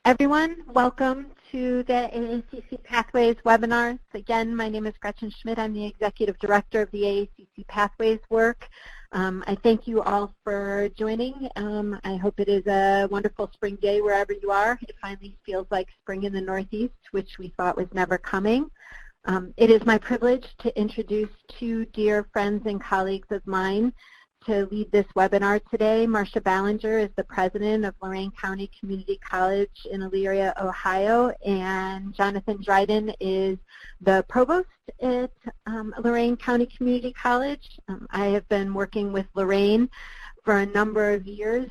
Everyone, welcome to the AACC Pathways webinars. Again, my name is Gretchen Schmidt. I'm the Executive Director of the AACC Pathways work. I thank you all for joining. I hope it is a wonderful spring day wherever you are. It finally feels like spring in the Northeast, which we thought was never coming. It is my privilege to introduce two dear friends and colleagues of mine to lead this webinar today. Marcia Ballinger is the president of Lorain County Community College in Elyria, Ohio, and Jonathan Dryden is the provost at Lorain County Community College. I have been working with Lorain for a number of years,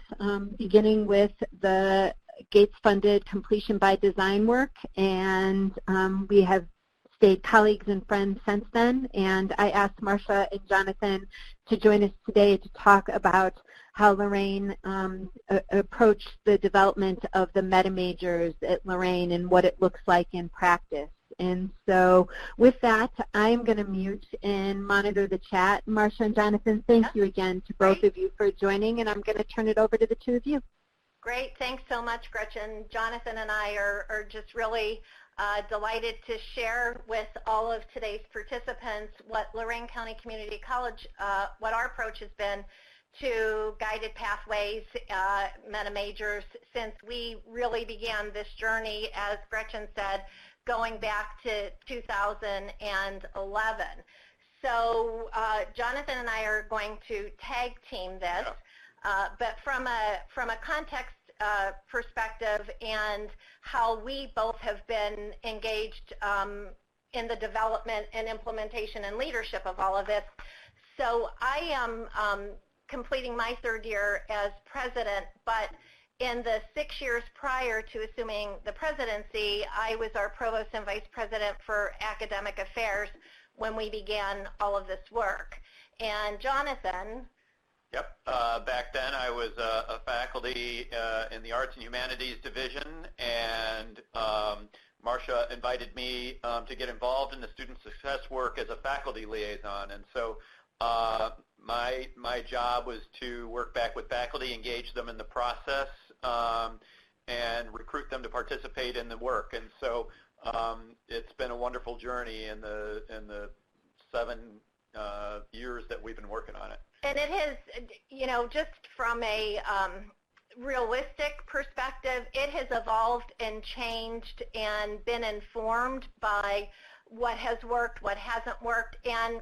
beginning with the Gates-funded completion by design work, and we have stayed colleagues and friends since then, and I asked Marcia and Jonathan to join us today to talk about how Lorain approached the development of the meta majors at Lorain and what it looks like in practice. And so with that, I'm going to mute and monitor the chat. Marcia and Jonathan, thank you again to both of you for joining, and I'm going to turn it over to the two of you. Great. Thanks so much, Gretchen. Jonathan and I are just really delighted to share with all of today's participants what Lorain County Community College, what our approach has been to guided pathways, meta majors, since we really began this journey, as Gretchen said, going back to 2011. So Jonathan and I are going to tag team this, but from a context perspective and how we both have been engaged in the development and implementation and leadership of all of this. So I am completing my third year as president, but in the 6 years prior to assuming the presidency, I was our provost and vice president for academic affairs when we began all of this work. And Jonathan. Yep. Back then I was a faculty in the Arts and Humanities Division, and Marcia invited me to get involved in the student success work as a faculty liaison. And so my job was to work back with faculty, engage them in the process, and recruit them to participate in the work. And so it's been a wonderful journey in the 7 years that we've been working on it. And it has, you know, just from a realistic perspective, it has evolved and changed and been informed by what has worked, what hasn't worked, and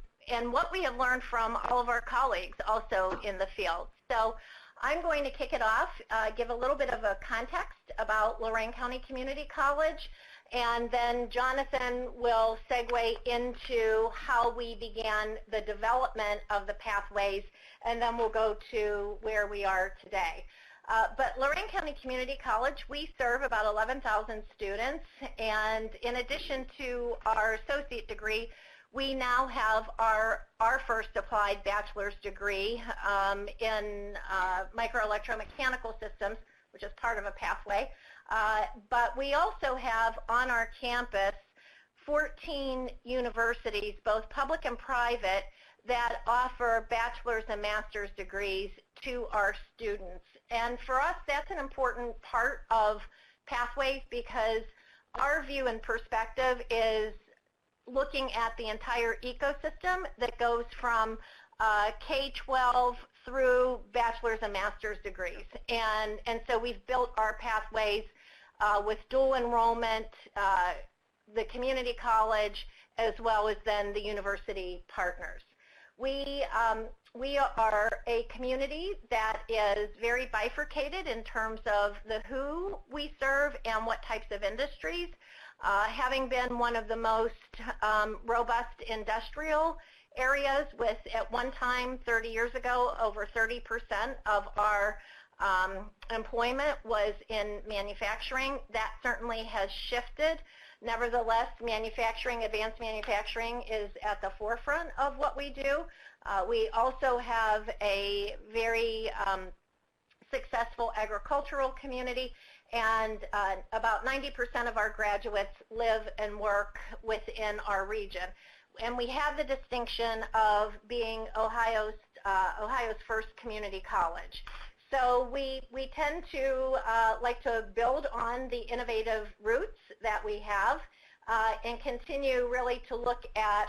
what we have learned from all of our colleagues also in the field. So I'm going to kick it off, give a little bit of a context about Lorain County Community College, and then Jonathan will segue into how we began the development of the pathways, and then we'll go to where we are today. But Lorain County Community College, we serve about 11,000 students, and in addition to our associate degree, we now have our first applied bachelor's degree in microelectromechanical systems, which is part of a pathway. But we also have on our campus 14 universities, both public and private, that offer bachelor's and master's degrees to our students. And for us, that's an important part of Pathways, because our view and perspective is looking at the entire ecosystem that goes from K-12 through bachelor's and master's degrees. And so we've built our pathways with dual enrollment, the community college, as well as then the university partners. We are a community that is very bifurcated in terms of the who we serve and what types of industries. Having been one of the most robust industrial areas with, at one time 30 years ago, over 30% of our employment was in manufacturing. That certainly has shifted. Nevertheless, advanced manufacturing is at the forefront of what we do. We also have a very successful agricultural community, and about 90% of our graduates live and work within our region. And we have the distinction of being Ohio's first community college. So we tend to like to build on the innovative roots that we have and continue really to look at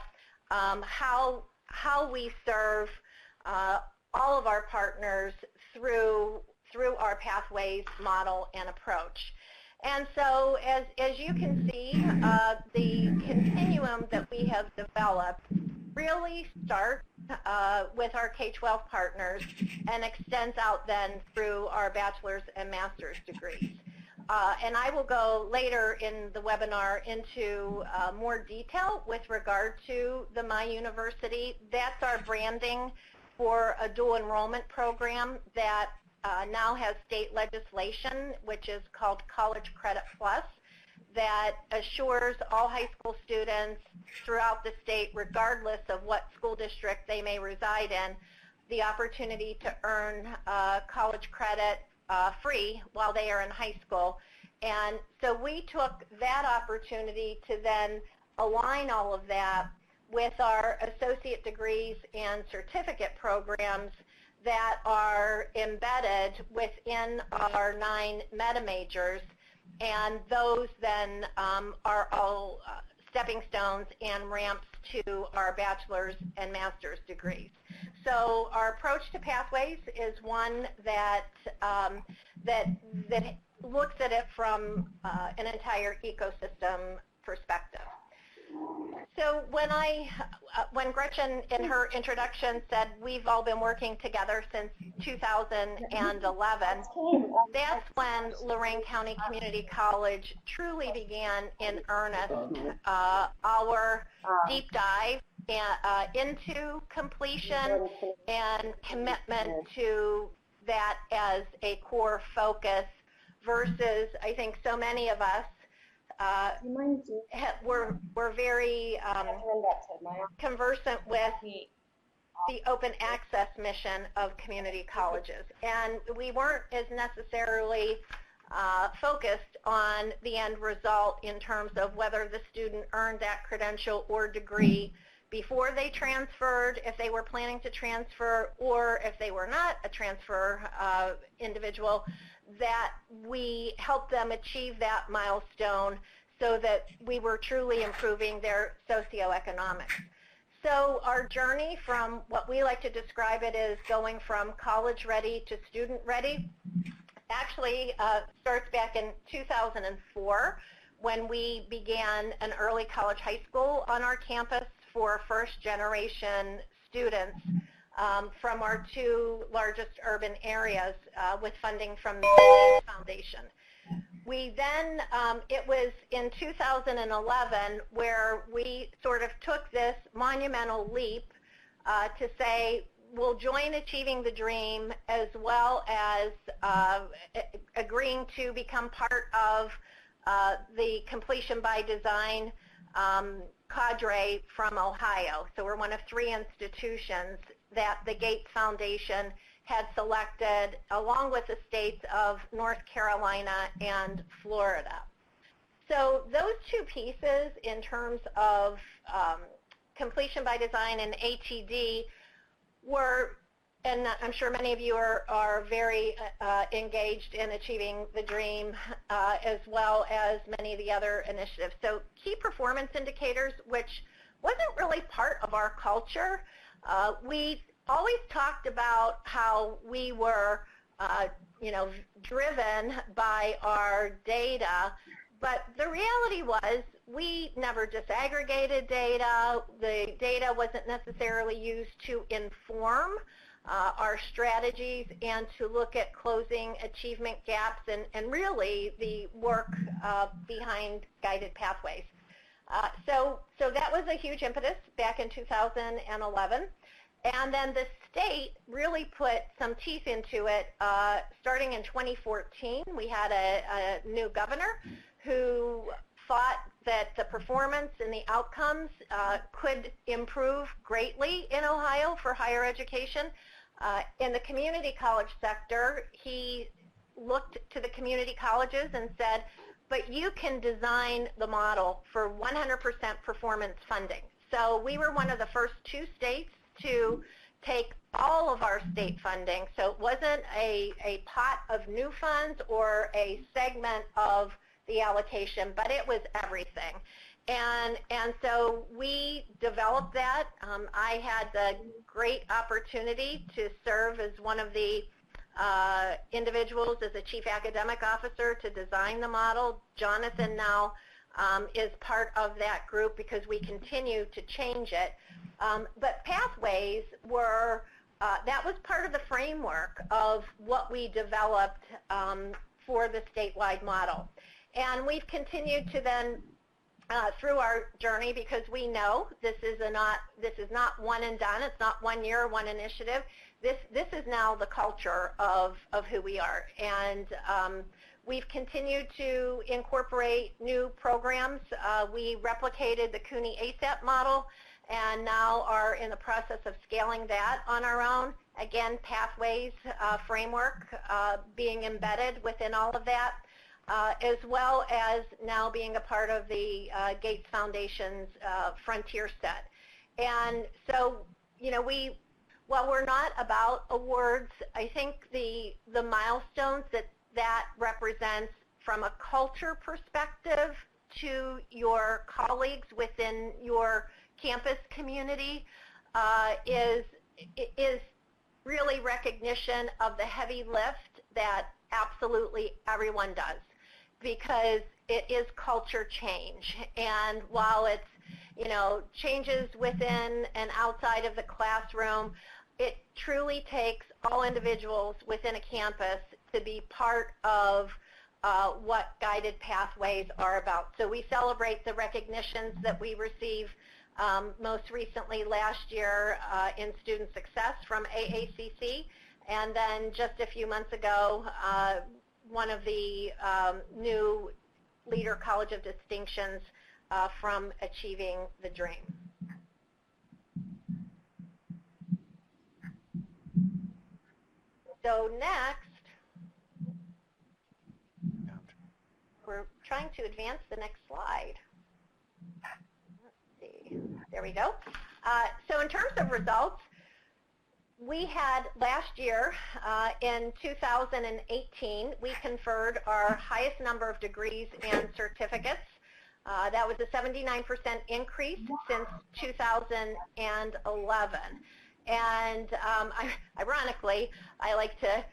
how we serve all of our partners through our Pathways model and approach. And so as you can see, the continuum that we have developed really starts with our K-12 partners and extends out then through our bachelor's and master's degrees. And I will go later in the webinar into more detail with regard to the My University. That's our branding for a dual enrollment program that now has state legislation, which is called College Credit Plus, that assures all high school students throughout the state, regardless of what school district they may reside in, the opportunity to earn college credit free while they are in high school. And so we took that opportunity to then align all of that with our associate degrees and certificate programs that are embedded within our 9 meta majors, and those then are all stepping stones and ramps to our bachelor's and master's degrees. So our approach to Pathways is one that that looks at it from an entire ecosystem perspective. So when Gretchen in her introduction said we've all been working together since 2011, that's when Lorain County Community College truly began in earnest our deep dive into completion and commitment to that as a core focus versus, I think, so many of us we're very conversant with the open access mission of community colleges, and we weren't as necessarily focused on the end result in terms of whether the student earned that credential or degree before they transferred, if they were planning to transfer, or if they were not a transfer individual, that we helped them achieve that milestone so that we were truly improving their socioeconomics. So our journey from what we like to describe it as going from college ready to student ready actually starts back in 2004 when we began an early college high school on our campus for first generation students from our 2 largest urban areas with funding from the Gates Foundation. We then, it was in 2011 where we sort of took this monumental leap to say we'll join Achieving the Dream as well as agreeing to become part of the Completion by Design cadre from Ohio. So we're one of 3 institutions that the Gates Foundation had selected along with the states of North Carolina and Florida. So those 2 pieces in terms of Completion by Design and ATD were, and I'm sure many of you are very engaged in Achieving the Dream as well as many of the other initiatives. So key performance indicators, which wasn't really part of our culture. We always talked about how we were, driven by our data, but the reality was we never disaggregated data. The data wasn't necessarily used to inform our strategies and to look at closing achievement gaps and really the work behind guided pathways. So that was a huge impetus back in 2011. And then the state really put some teeth into it starting in 2014. We had a new governor who thought that the performance and the outcomes could improve greatly in Ohio for higher education. In the community college sector, he looked to the community colleges and said, but you can design the model for 100% performance funding. So we were one of the first 2 states to take all of our state funding, so it wasn't a pot of new funds or a segment of the allocation, but it was everything. And so we developed that. I had the great opportunity to serve as one of the individuals as a chief academic officer to design the model. Jonathan now is part of that group because we continue to change it. But Pathways were, that was part of the framework of what we developed for the statewide model. And we've continued to then, through our journey, because we know this is not one and done. It's not 1 year, one initiative. This is now the culture of who we are. And we've continued to incorporate new programs. We replicated the CUNY ASAP model and now are in the process of scaling that on our own. Again, Pathways framework being embedded within all of that, as well as now being a part of the Gates Foundation's Frontier Set. And so, you know, while we're not about awards, I think the milestones that represents from a culture perspective to your colleagues within your campus community is really recognition of the heavy lift that absolutely everyone does, because it is culture change. And while it's, you know, changes within and outside of the classroom, it truly takes all individuals within a campus to be part of what Guided Pathways are about. So we celebrate the recognitions that we receive most recently last year in student success from AACC, and then just a few months ago, one of the new Leader College of Distinctions from Achieving the Dream. So next, we're trying to advance the next slide. Let's see. There we go. So in terms of results, we had last year, in 2018, we conferred our highest number of degrees and certificates. That was a 79% increase since 2011. And ironically, I like to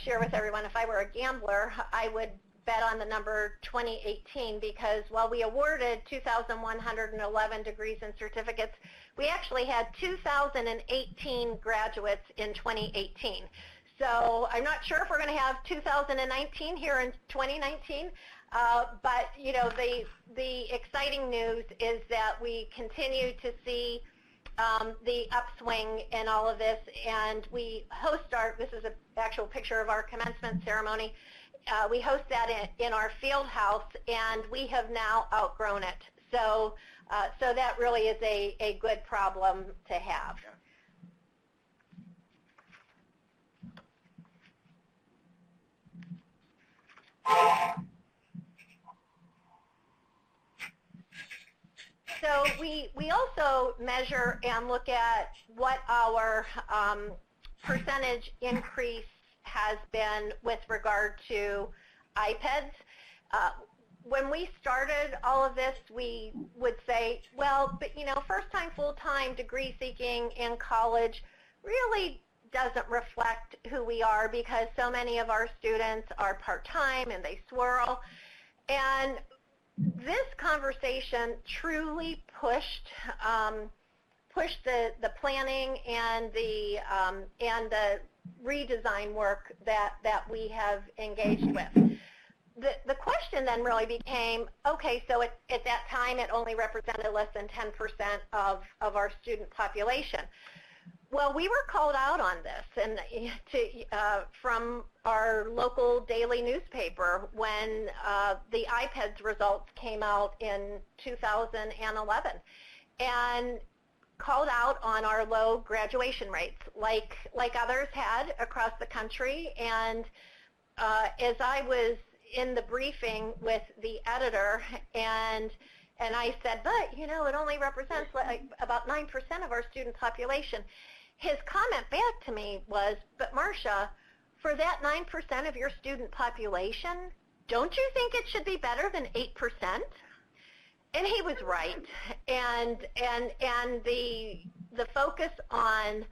share with everyone, if I were a gambler, I would bet on the number 2018, because while we awarded 2,111 degrees and certificates, we actually had 2,018 graduates in 2018. So I'm not sure if we're going to have 2019 here in 2019, but you know, the exciting news is that we continue to see the upswing in all of this, and we host this is an actual picture of our commencement ceremony. We host that in our field house, and we have now outgrown it. So, so that really is a good problem to have. So we also measure and look at what our percentage increase has been with regard to iPads. When we started all of this, we would say, well, but you know, first-time, full-time degree seeking in college really doesn't reflect who we are, because so many of our students are part-time and they swirl. And this conversation truly pushed the planning and the redesign work that we have engaged with. The question then really became, okay, so at that time it only represented less than 10% of our student population. Well, we were called out on this, and from our local daily newspaper when the iPads results came out in 2011, and called out on our low graduation rates, like others had across the country. And as I was in the briefing with the editor, and I said, but you know, it only represents like about 9% of our student population. his comment back to me was, but Marcia, for that 9% of your student population, don't you think it should be better than 8%? And he was right. And the focus on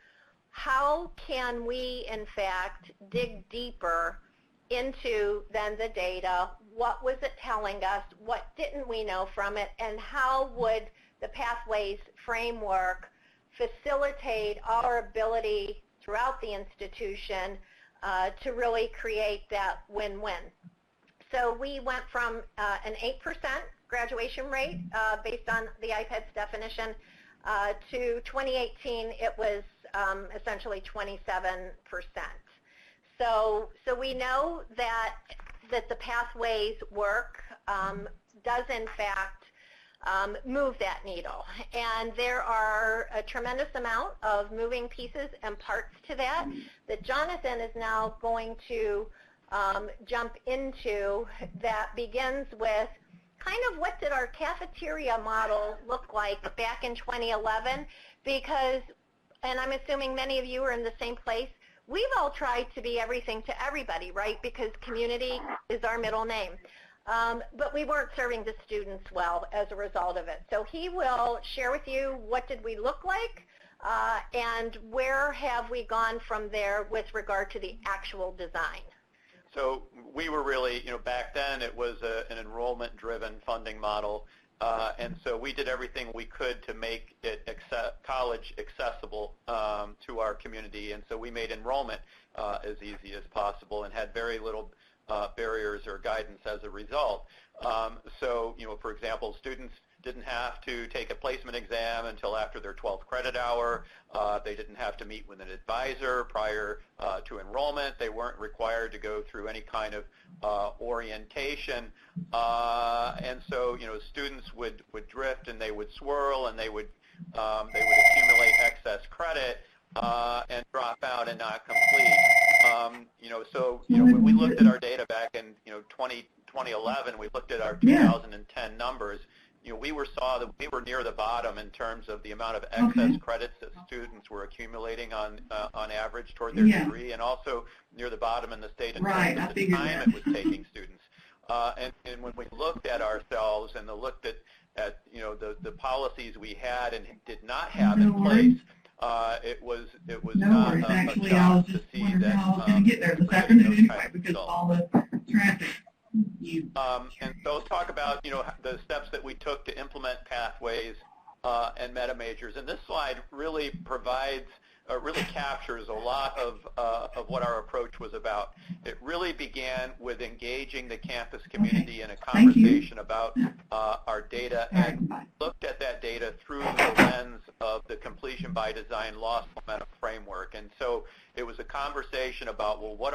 how can we, in fact, dig deeper into then the data, what was it telling us, what didn't we know from it, and how would the Pathways framework facilitate our ability throughout the institution to really create that win-win. So we went from an 8% graduation rate based on the IPEDS definition to 2018 it was essentially 27%. So we know that the Pathways work does in fact move that needle, and there are a tremendous amount of moving pieces and parts to that Jonathan is now going to jump into, that begins with kind of what did our cafeteria model look like back in 2011, because, and I'm assuming many of you are in the same place, we've all tried to be everything to everybody, right, because community is our middle name. But we weren't serving the students well as a result of it. So he will share with you what did we look like and where have we gone from there with regard to the actual design. So we were really, back then it was an enrollment-driven funding model, and so we did everything we could to make it college accessible to our community, and so we made enrollment as easy as possible and had very little barriers or guidance as a result. So, for example, students didn't have to take a placement exam until after their 12th credit hour. They didn't have to meet with an advisor prior to enrollment. They weren't required to go through any kind of orientation. And so, students would drift and they would swirl and they would accumulate excess credit and drop out and not complete. When we looked at our data back in 2011, we looked at our 2010 numbers. We saw that we were near the bottom in terms of the amount of excess credits that students were accumulating on average toward their degree, and also near the bottom in the state in terms of the time it was taking students. And when we looked at ourselves and looked at the policies we had and did not have in place, it was not a shock to see that. I was going to get there this afternoon anyway because of all the traffic. And so let's talk about the steps that we took to implement Pathways and meta majors. And this slide really captures a lot of what our approach was about. It really began with engaging the campus community in a conversation about our data, and looked at that data through the lens of the Completion by Design Loss Momentum framework. And so it was a conversation about, well, what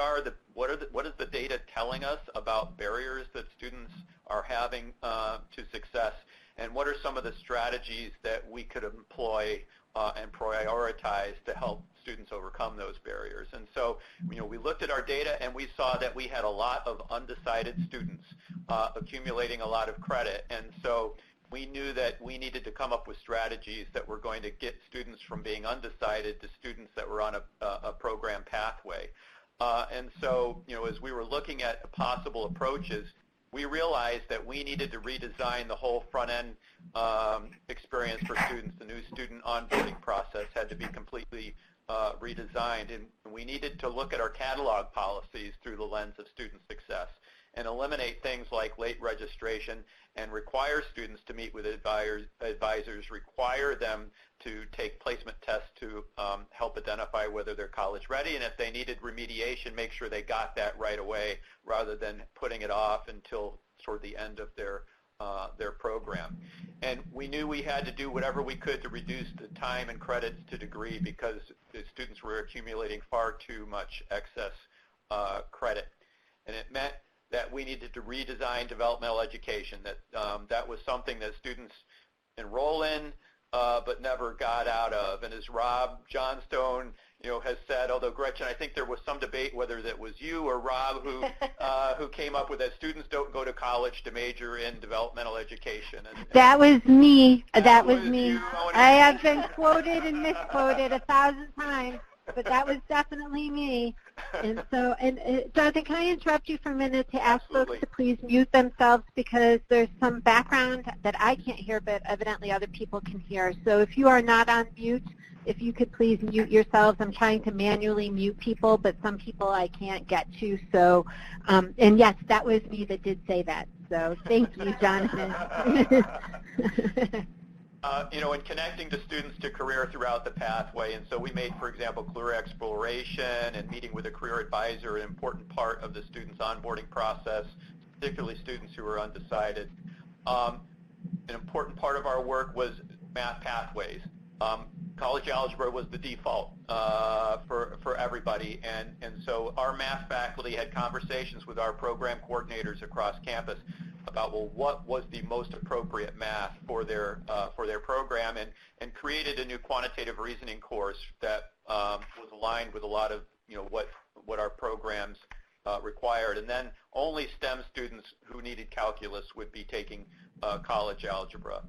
is the data telling us about barriers that students are having to success, and what are some of the strategies that we could employ and prioritize to help students overcome those barriers. And so, we looked at our data and we saw that we had a lot of undecided students accumulating a lot of credit. And so we knew that we needed to come up with strategies that were going to get students from being undecided to students that were on a program pathway. And so, as we were looking at possible approaches, we realized that we needed to redesign the whole front-end experience for students. The new student onboarding process had to be completely redesigned, and we needed to look at our catalog policies through the lens of student success and eliminate things like late registration and require students to meet with advisors, require them to take placement tests to help identify whether they're college ready, and if they needed remediation, make sure they got that right away rather than putting it off until toward the end of their program. And we knew we had to do whatever we could to reduce the time and credits to degree because the students were accumulating far too much excess credit. And it meant that we needed to redesign developmental education, that was something that students enroll in but never got out of. And as Rob Johnstone has said, although Gretchen, I think there was some debate whether that was you or Rob who came up with that students don't go to college to major in developmental education. And that was me. That was me. you. I have been quoted and misquoted 1,000 times, but that was definitely me. And so, Jonathan, can I interrupt you for a minute to ask Absolutely. folks to please mute themselves, because there's some background that I can't hear, but evidently other people can hear. So if you are not on mute, if you could please mute yourselves. I'm trying to manually mute people, but some people I can't get to. So, and yes, that was me that did say that. So thank you, Jonathan. In connecting to students to career throughout the pathway, and so we made, for example, career exploration and meeting with a career advisor an important part of the student's onboarding process, particularly students who are undecided. An important part of our work was math pathways. College algebra was the default for everybody, and so our math faculty had conversations with our program coordinators across campus about, well, what was the most appropriate math for their program, and created a new quantitative reasoning course that was aligned with a lot of what our programs required. And then only STEM students who needed calculus would be taking college algebra.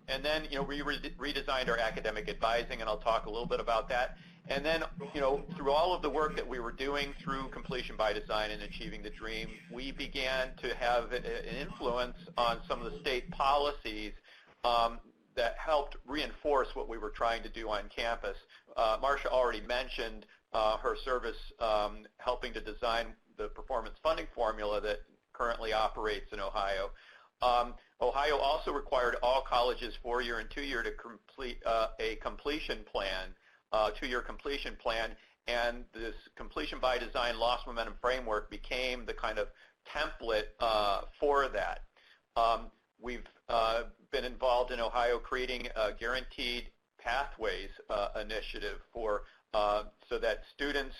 And then, we redesigned our academic advising, and I'll talk a little bit about that. And then, through all of the work that we were doing through Completion by Design and Achieving the Dream, we began to have an influence on some of the state policies that helped reinforce what we were trying to do on campus. Marcia already mentioned her service helping to design the performance funding formula that currently operates in Ohio. Ohio also required all colleges 4-year and 2-year to complete a completion plan, 2-year completion plan, and this Completion by Design Lost Momentum Framework became the kind of template for that. We've been involved in Ohio creating a Guaranteed Pathways initiative for so that students,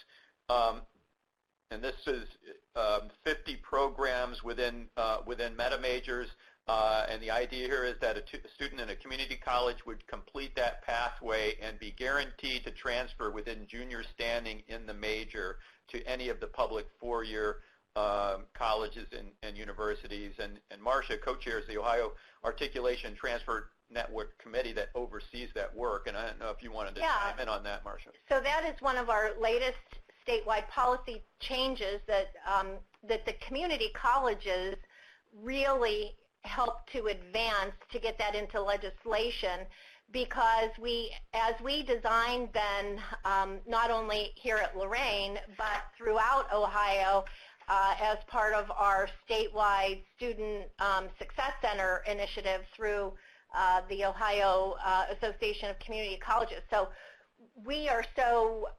and this is 50 programs within meta majors. And the idea here is that a student in a community college would complete that pathway and be guaranteed to transfer within junior standing in the major to any of the public 4-year colleges and universities. And Marcia co-chairs the Ohio Articulation Transfer Network Committee that oversees that work. And I don't know if you wanted to chime in on that, Marcia. So that is one of our latest statewide policy changes that the community colleges really help to advance to get that into legislation, because as we designed then, not only here at Lorain, but throughout Ohio, as part of our statewide Student Success Center initiative through the Ohio Association of Community Colleges. So we are so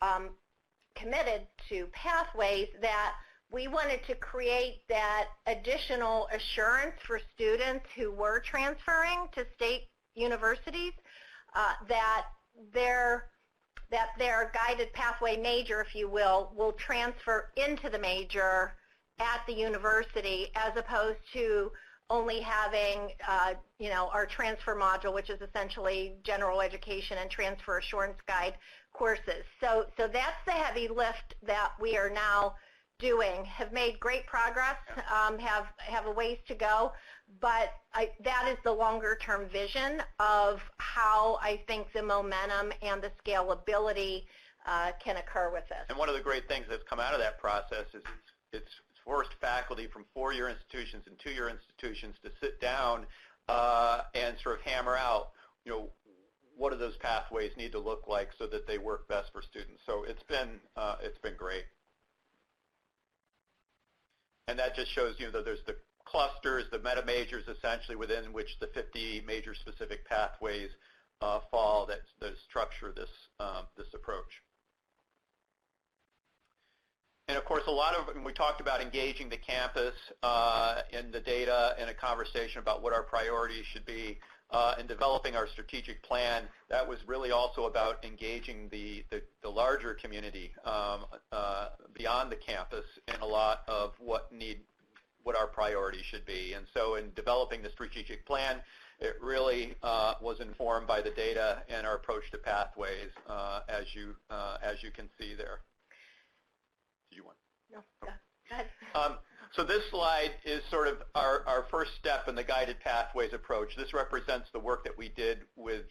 committed to pathways that we wanted to create that additional assurance for students who were transferring to state universities that their guided pathway major, if you will transfer into the major at the university, as opposed to only having our transfer module, which is essentially general education and transfer assurance guide courses. So that's the heavy lift that we are now doing. Have made great progress, have a ways to go, but that is the longer term vision of how I think the momentum and the scalability can occur with this. And one of the great things that's come out of that process is it's forced faculty from 4-year institutions and 2-year institutions to sit down and sort of hammer out, what do those pathways need to look like so that they work best for students. So it's been great. And that just shows, that there's the clusters, the meta majors, essentially within which the 50 major specific pathways fall that structure this approach. And of course, we talked about engaging the campus in the data in a conversation about what our priorities should be. In developing our strategic plan, that was really also about engaging the larger community beyond the campus in a lot of what what our priorities should be. And so in developing the strategic plan, it really was informed by the data and our approach to pathways, as you can see there. Did you want? No, go ahead. So this slide is sort of our first step in the guided pathways approach. This represents the work that we did with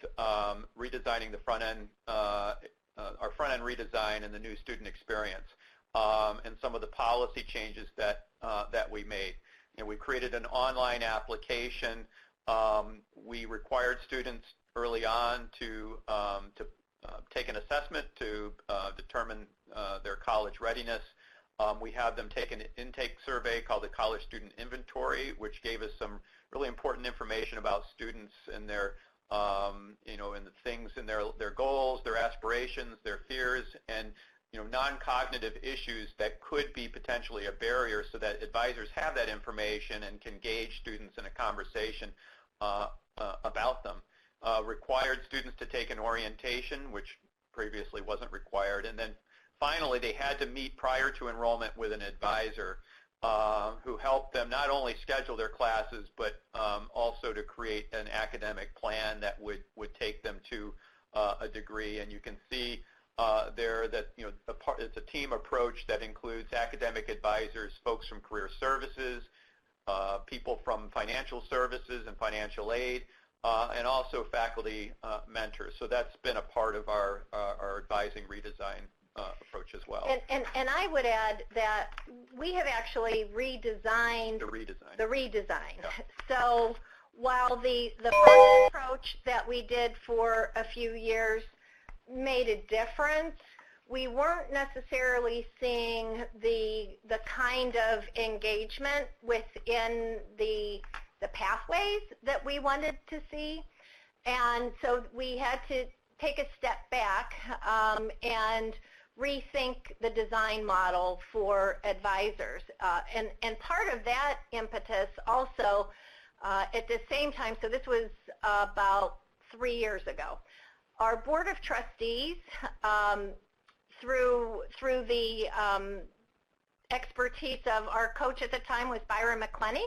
redesigning the front end, our front end redesign and the new student experience, and some of the policy changes that we made. We created an online application. We required students early on to take an assessment to determine their college readiness. We have them take an intake survey called the College Student Inventory, which gave us some really important information about students and their, and the things in their goals, their aspirations, their fears, and non-cognitive issues that could be potentially a barrier, so that advisors have that information and can gauge students in a conversation about them. Required students to take an orientation, which previously wasn't required, and then finally, they had to meet prior to enrollment with an advisor who helped them not only schedule their classes, but also to create an academic plan that would take them to a degree. And you can see there that it's a team approach that includes academic advisors, folks from career services, people from financial services and financial aid, and also faculty mentors. So that's been a part of our advising redesign approach as well. And I would add that we have actually redesigned the redesign. Yeah. So while the first approach that we did for a few years made a difference, we weren't necessarily seeing the kind of engagement within the pathways that we wanted to see. And so we had to take a step back and rethink the design model for advisors. And part of that impetus also at the same time, so this was about 3 years ago, our Board of Trustees, through the expertise of our coach at the time was Byron McClenny,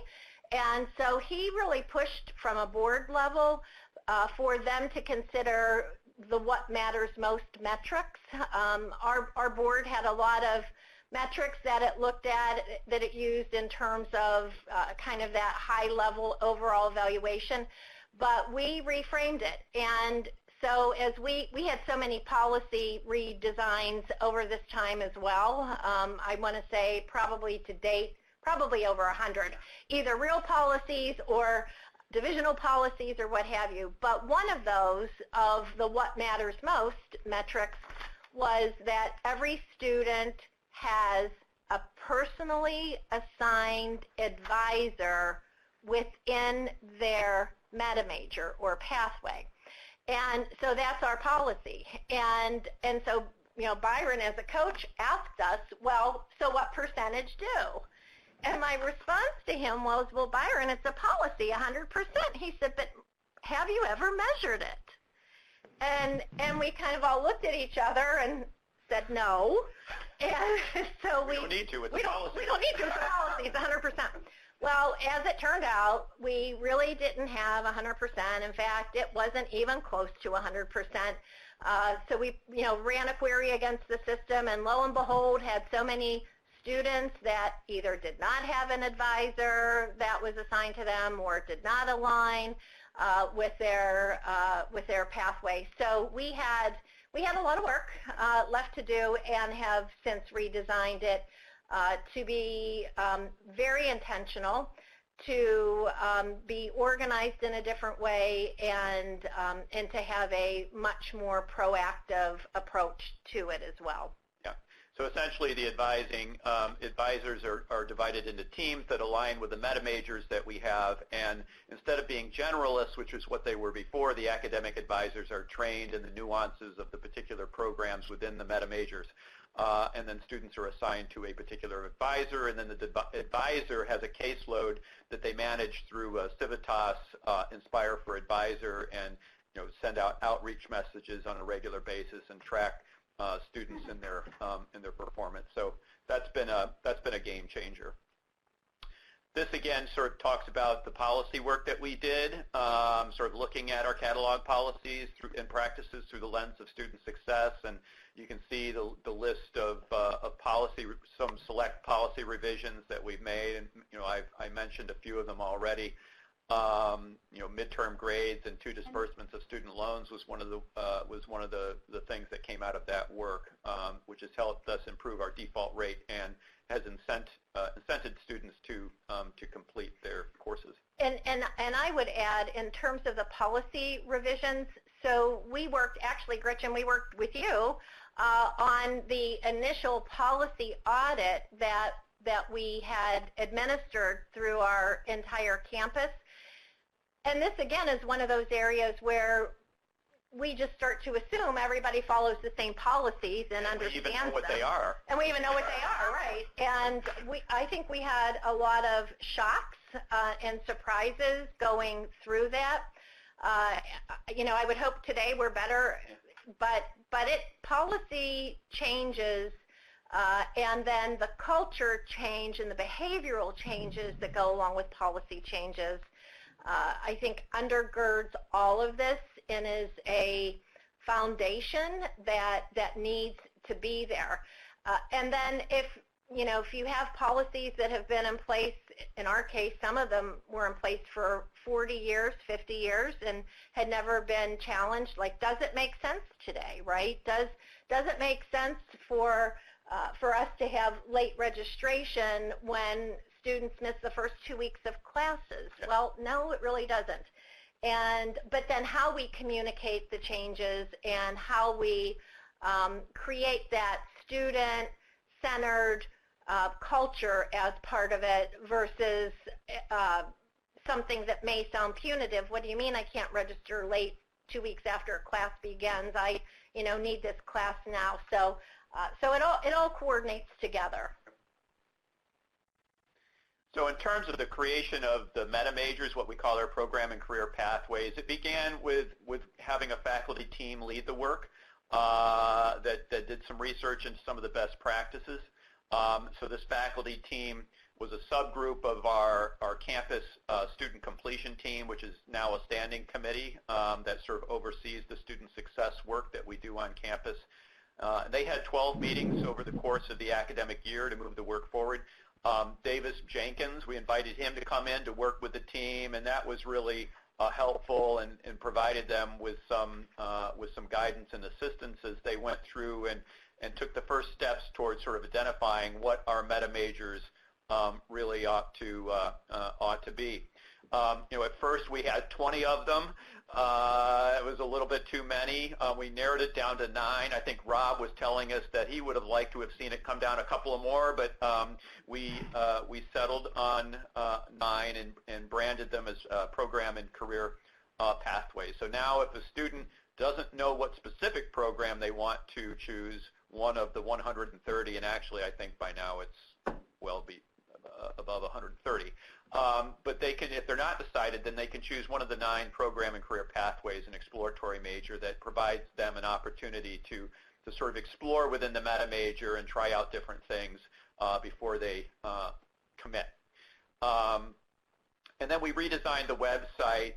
and so he really pushed from a board level for them to consider the what matters most metrics. Our board had a lot of metrics that it looked at, that it used in terms of kind of that high level overall evaluation, but we reframed it. And so as we had so many policy redesigns over this time as well, I want to say probably to date, probably over 100, either real policies or divisional policies or what have you. But one of those, of the what matters most metrics, was that every student has a personally assigned advisor within their meta major or pathway. And so that's our policy. And so, Byron as a coach asked us, well, so what percentage do? And my response to him was, well, Byron, it's a policy, 100%. He said, but have you ever measured it? And we kind of all looked at each other and said no. And so we don't need to. It's a policy. We don't need to. It's a policy. It's 100%. Well, as it turned out, we really didn't have 100%. In fact, it wasn't even close to 100%. So we, ran a query against the system, and lo and behold, had so many students that either did not have an advisor that was assigned to them or did not align with their pathway. So we had a lot of work left to do, and have since redesigned it to be very intentional, to be organized in a different way, and to have a much more proactive approach to it as well. So essentially, the advisors are divided into teams that align with the meta majors that we have, and instead of being generalists, which is what they were before, the academic advisors are trained in the nuances of the particular programs within the meta majors. And then students are assigned to a particular advisor, and then the advisor has a caseload that they manage through Civitas, Inspire for Advisor, and send out outreach messages on a regular basis and track students in their performance. So that's been a game changer. This again sort of talks about the policy work that we did, sort of looking at our catalog policies and practices through the lens of student success, and you can see the list of policy, some select policy revisions that we've made, and I mentioned a few of them already. Midterm grades and 2 disbursements of student loans was one of the things that came out of that work, which has helped us improve our default rate and has incented students to complete their courses. And I would add, in terms of the policy revisions, so we worked, actually, Gretchen, we worked with you on the initial policy audit that we had administered through our entire campus. And this, again, is one of those areas where we just start to assume everybody follows the same policies and understands them. We even know what they are. And we even know what they are, right. And I think we had a lot of shocks and surprises going through that. I would hope today we're better, but policy changes and then the culture change and the behavioral changes that go along with policy changes, I think undergirds all of this and is a foundation that needs to be there. And then if you have policies that have been in place, in our case, some of them were in place for 40 years, 50 years, and had never been challenged, like, does it make sense today, right? Does it make sense for us to have late registration when students miss the first 2 weeks of classes? Yeah. Well, no, it really doesn't. But then how we communicate the changes and how we create that student-centered culture as part of it versus something that may sound punitive. What do you mean I can't register late 2 weeks after a class begins? I need this class now. So it all coordinates together. So in terms of the creation of the meta majors, what we call our program and career pathways, it began with having a faculty team lead the work that did some research into some of the best practices. So this faculty team was a subgroup of our campus student completion team, which is now a standing committee that sort of oversees the student success work that we do on campus. They had 12 meetings over the course of the academic year to move the work forward. Davis Jenkins, we invited him to come in to work with the team, and that was really helpful and provided them with some guidance and assistance as they went through and took the first steps towards sort of identifying what our meta majors really ought to be. At first we had 20 of them. It was a little bit too many. We narrowed it down to 9. I think Rob was telling us that he would have liked to have seen it come down a couple of more, but we settled on 9 and branded them as program and career pathways. So now if a student doesn't know what specific program they want to choose, one of the 130, and actually I think by now it's well above 130. But they can, if they're not decided, then they can choose one of the 9 program and career pathways, an exploratory major that provides them an opportunity to sort of explore within the meta major and try out different things before they commit. And then we redesigned the website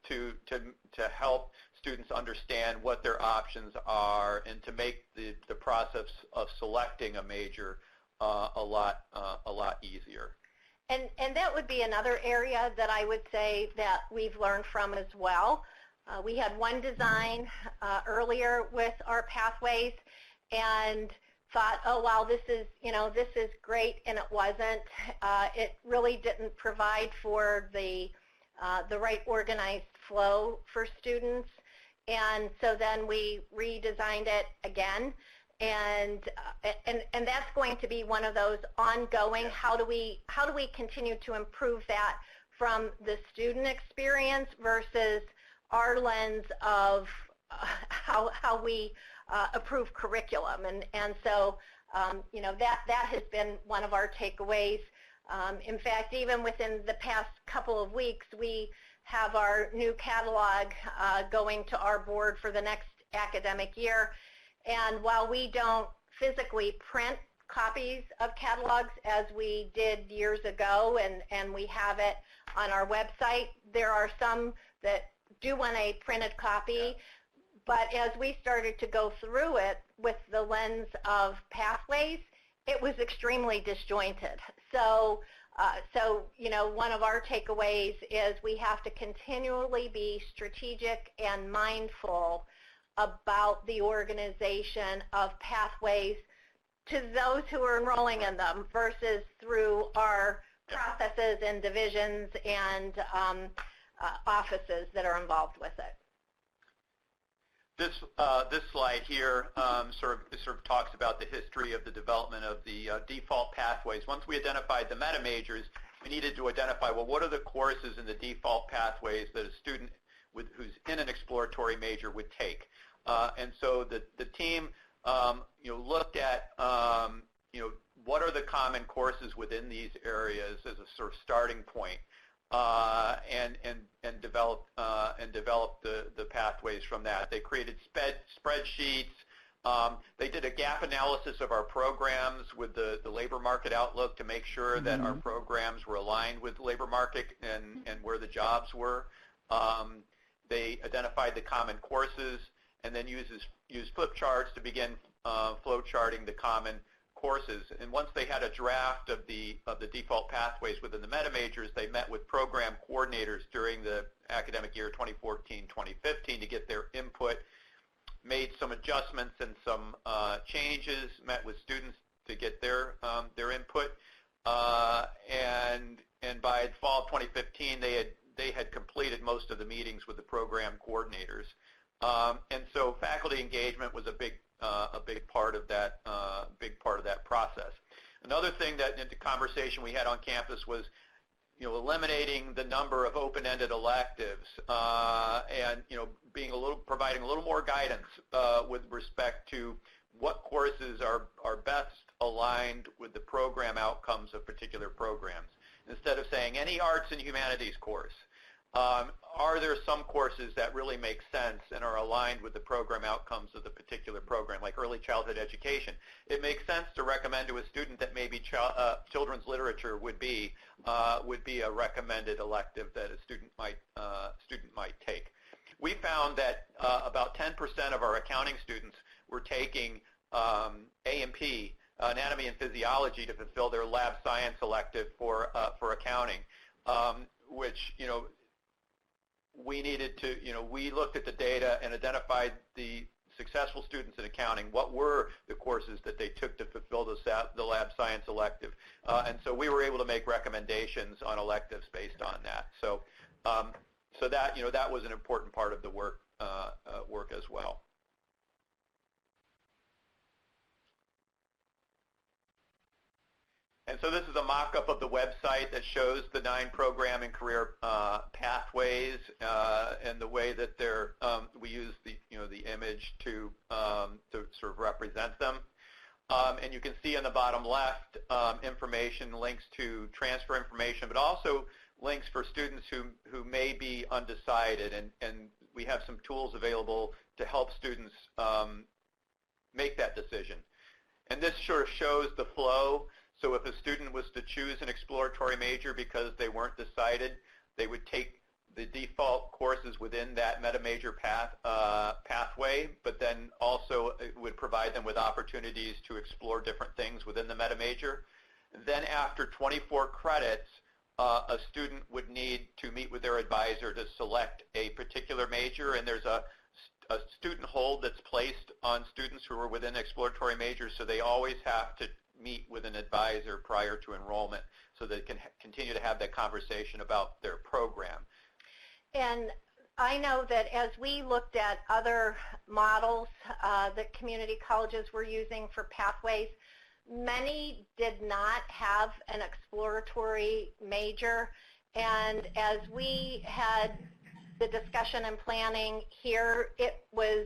to help students understand what their options are and to make the process of selecting a major a lot easier. And that would be another area that I would say that we've learned from as well. We had one design earlier with our pathways and thought, oh wow, this is great, and it wasn't. It really didn't provide for the right organized flow for students, and so then we redesigned it again. And that's going to be one of those ongoing, how do we continue to improve that from the student experience versus our lens of how we approve curriculum. And so that has been one of our takeaways. In fact, even within the past couple of weeks, we have our new catalog going to our board for the next academic year. And while we don't physically print copies of catalogs as we did years ago, and we have it on our website. There are some that do want a printed copy, but as we started to go through it with the lens of Pathways, it was extremely disjointed. So one of our takeaways is we have to continually be strategic and mindful about the organization of Pathways to those who are enrolling in them versus through our processes and divisions and offices that are involved with it. This slide here sort of talks about the history of the development of the default pathways. Once we identified the meta majors, we needed to identify, well, what are the courses in the default pathways that a student who's in an exploratory major would take. And so the team looked at what are the common courses within these areas as a sort of starting point, and developed the pathways from that. They created spreadsheets. They did a gap analysis of our programs with the labor market outlook to make sure that our programs were aligned with the labor market and where the jobs were. They identified the common courses and then used flip charts to begin flow charting the common courses. And once they had a draft of the default pathways within the meta majors, they met with program coordinators during the academic year 2014-2015 to get their input, made some adjustments and some changes, met with students to get their input, and by fall of 2015 they had completed most of the meetings with the program coordinators. And so faculty engagement was a big part of that process. Another thing that in the conversation we had on campus was eliminating the number of open-ended electives and providing a little more guidance with respect to what courses are best aligned with the program outcomes of particular programs. Instead of saying any arts and humanities course, are there some courses that really make sense and are aligned with the program outcomes of the particular program, like early childhood education? It makes sense to recommend to a student that maybe children's literature would be a recommended elective that a student might take. We found that about 10% of our accounting students were taking A&P, anatomy and physiology, to fulfill their lab science elective for accounting, which we needed to, we looked at the data and identified the successful students in accounting, what were the courses that they took to fulfill the lab science elective. And so we were able to make recommendations on electives based on that. So that was an important part of the work as well. And so this is a mock-up of the website that shows the 9 program and career pathways and the way that we use the image to sort of represent them. And you can see in the bottom left information, links to transfer information, but also links for students who may be undecided. And we have some tools available to help students make that decision. And this sort of shows the flow. So if a student was to choose an exploratory major because they weren't decided, they would take the default courses within that meta major pathway, but then also it would provide them with opportunities to explore different things within the meta major. Then after 24 credits, a student would need to meet with their advisor to select a particular major, and there's a student hold that's placed on students who are within exploratory majors, so they always have to meet with an advisor prior to enrollment so they can continue to have that conversation about their program. And I know that as we looked at other models that community colleges were using for pathways, many did not have an exploratory major. And as we had the discussion and planning here, it was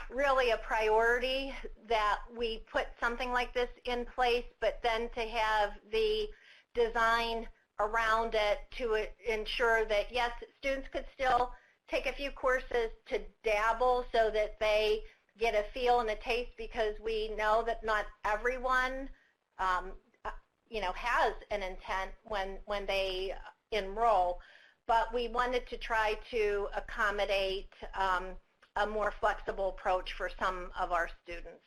really a priority that we put something like this in place, but then to have the design around it to ensure that, yes, students could still take a few courses to dabble so that they get a feel and a taste, because we know that not everyone has an intent when they enroll, but we wanted to try to accommodate a more flexible approach for some of our students.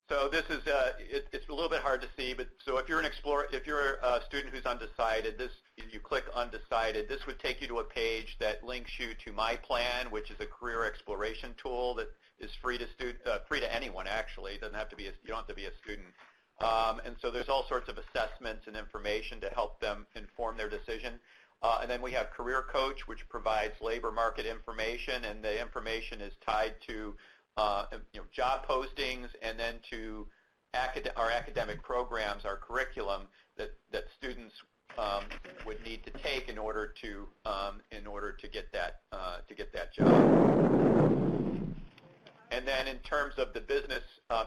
So this is it's a little bit hard to see, but so if you're if you're a student who's undecided, if you click undecided, this would take you to a page that links you to My Plan, which is a career exploration tool that is free to anyone. Actually, it doesn't have to be you don't have to be a student. And so there's all sorts of assessments and information to help them inform their decision. And then we have Career Coach, which provides labor market information, and the information is tied to job postings, and then to our academic programs, our curriculum that students would need to take in order to get that job. And then in terms of the business,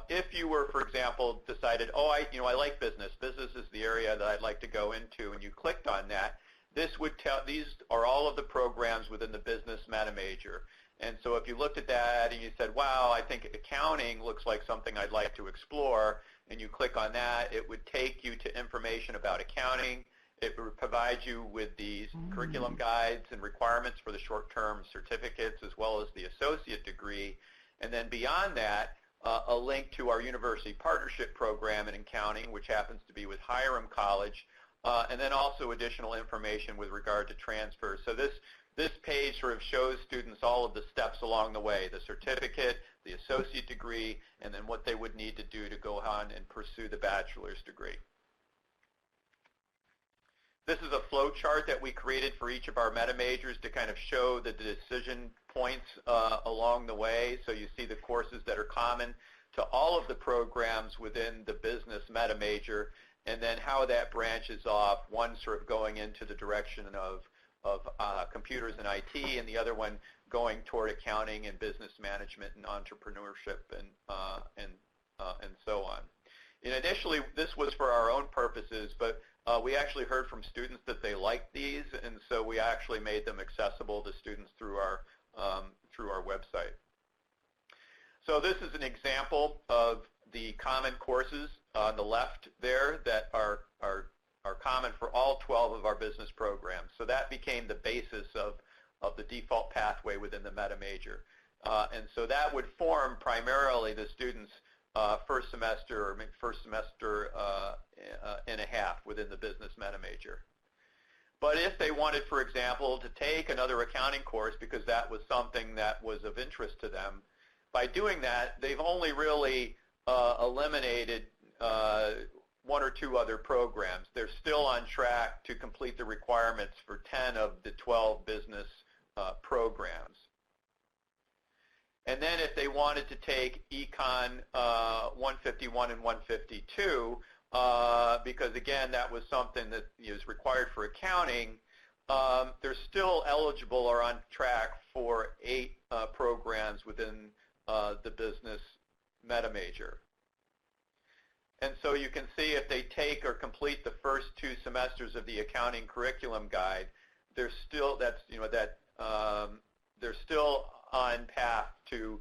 if you were, for example, decided, I like business. Business is the area that I'd like to go into, and you clicked on that, this would tell, these are all of the programs within the business meta major. And so if you looked at that and you said, wow, I think accounting looks like something I'd like to explore, and you click on that, it would take you to information about accounting. It would provide you with these curriculum guides and requirements for the short-term certificates as well as the associate degree. And then beyond that, a link to our university partnership program in accounting, which happens to be with Hiram College, and then also additional information with regard to transfers. So this page sort of shows students all of the steps along the way, the certificate, the associate degree, and then what they would need to do to go on and pursue the bachelor's degree. This is a flow chart that we created for each of our meta majors to kind of show the decision points along the way. So you see the courses that are common to all of the programs within the business meta major, and then how that branches off, one sort of going into the direction of computers and IT, and the other one going toward accounting and business management and entrepreneurship and so on. And initially, this was for our own purposes, but we actually heard from students that they liked these, and so we actually made them accessible to students through our website. So this is an example of the common courses on the left there that are common for all 12 of our business programs. So that became the basis of the default pathway within the meta major. And so that would form primarily the students' first semester and a half within the business meta major. But if they wanted, for example, to take another accounting course because that was something that was of interest to them, by doing that, they've only really eliminated one or two other programs. They're still on track to complete the requirements for 10 of the 12 business programs. And then if they wanted to take Econ 151 and 152, because again, that was something that is required for accounting, they're still eligible or on track for 8 programs within the business meta major. And so you can see if they take or complete the first 2 semesters of the accounting curriculum guide, they're still they're still on path to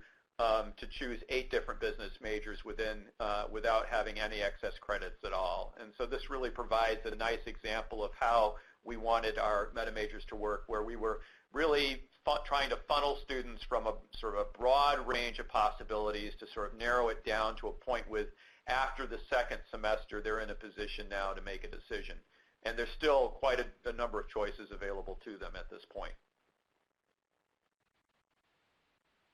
choose 8 different business majors without having any excess credits at all. And so this really provides a nice example of how we wanted our meta majors to work, where we were really trying to funnel students from a sort of a broad range of possibilities to sort of narrow it down to a point with, after the second semester, they're in a position now to make a decision. And there's still quite a number of choices available to them at this point.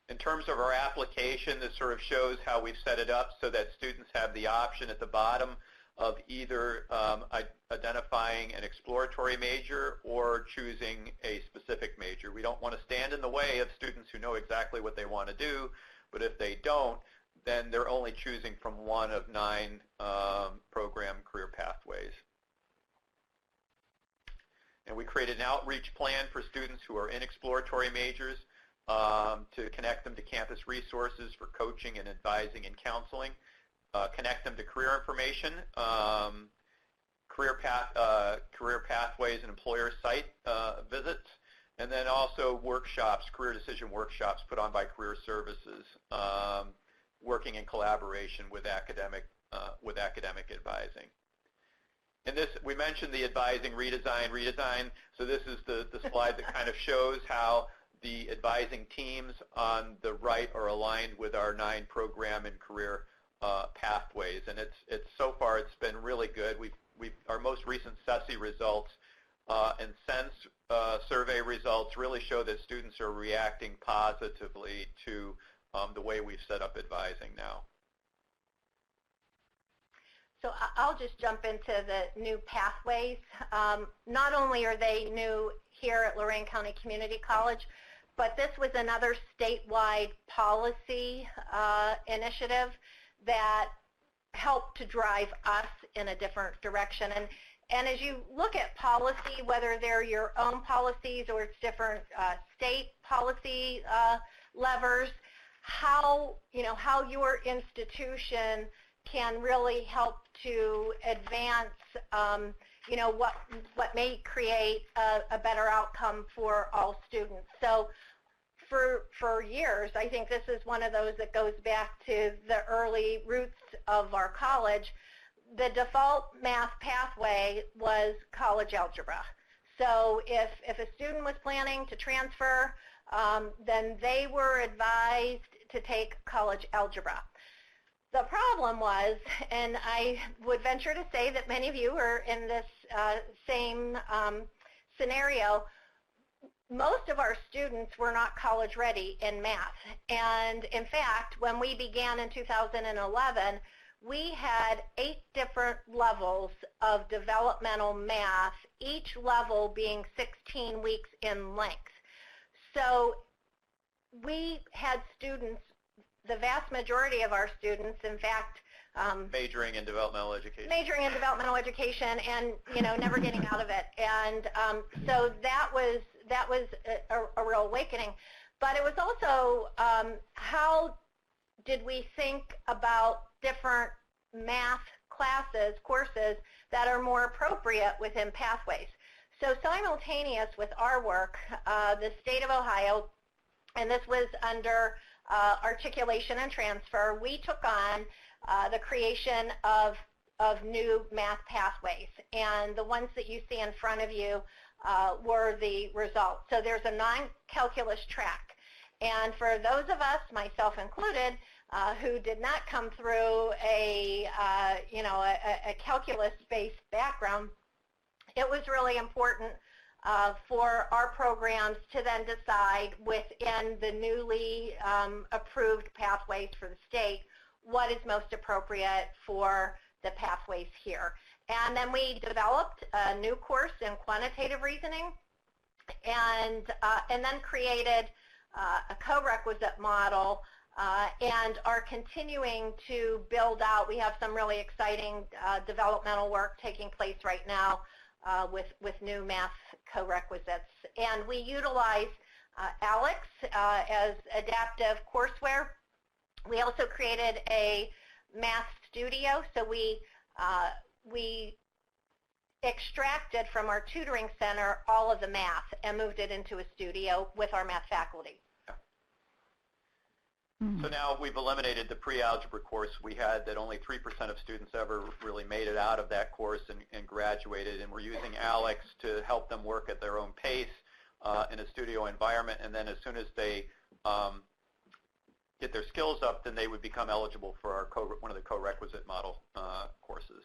In terms of our application, this sort of shows how we've set it up so that students have the option at the bottom of either identifying an exploratory major or choosing a specific major. We don't want to stand in the way of students who know exactly what they want to do, but if they don't, then they're only choosing from one of 9 program career pathways. And we created an outreach plan for students who are in exploratory majors to connect them to campus resources for coaching and advising and counseling, connect them to career information, career pathways and employer site visits, and then then also workshops, career decision workshops put on by Career Services, working in collaboration with academic advising. And this, we mentioned the advising redesign. So this is the slide that kind of shows how the advising teams on the right are aligned with our 9 program and career pathways. And it's so far it's been really good. Our most recent SESI results and SENS survey results really show that students are reacting positively to the way we've set up advising now. So I'll just jump into the new pathways. Not only are they new here at Lorain County Community College, but this was another statewide policy initiative that helped to drive us in a different direction. And as you look at policy, whether they're your own policies or it's different state policy levers, how your institution can really help to advance, what may create a better outcome for all students. So for years, I think this is one of those that goes back to the early roots of our college. The default math pathway was college algebra. So if a student was planning to transfer, then they were advised to take college algebra. The problem was, and I would venture to say that many of you are in this same scenario, most of our students were not college ready in math. And in fact, when we began in 2011, we had 8 different levels of developmental math, each level being 16 weeks in length. So we had students, the vast majority of our students, in fact, majoring in developmental education. Majoring in developmental education and, never getting out of it. And so that was a real awakening. But it was also how did we think about different math classes, courses that are more appropriate within pathways. So simultaneous with our work, the state of Ohio, and this was under articulation and transfer, we took on the creation of new math pathways. And the ones that you see in front of you were the results. So there's a non-calculus track. And for those of us, myself included, who did not come through a calculus-based background, it was really important for our programs to then decide within the newly approved pathways for the state what is most appropriate for the pathways here. And then we developed a new course in quantitative reasoning and then created a co-requisite model and are continuing to build out. We have some really exciting developmental work taking place right now with new math co-requisites. And we utilize ALEX as adaptive courseware. We also created a math studio, so we extracted from our tutoring center all of the math and moved it into a studio with our math faculty. So now we've eliminated the pre-algebra course we had that only 3% of students ever really made it out of that course and graduated, and we're using ALEX to help them work at their own pace in a studio environment, and then as soon as they get their skills up, then they would become eligible for our one of the co-requisite model courses.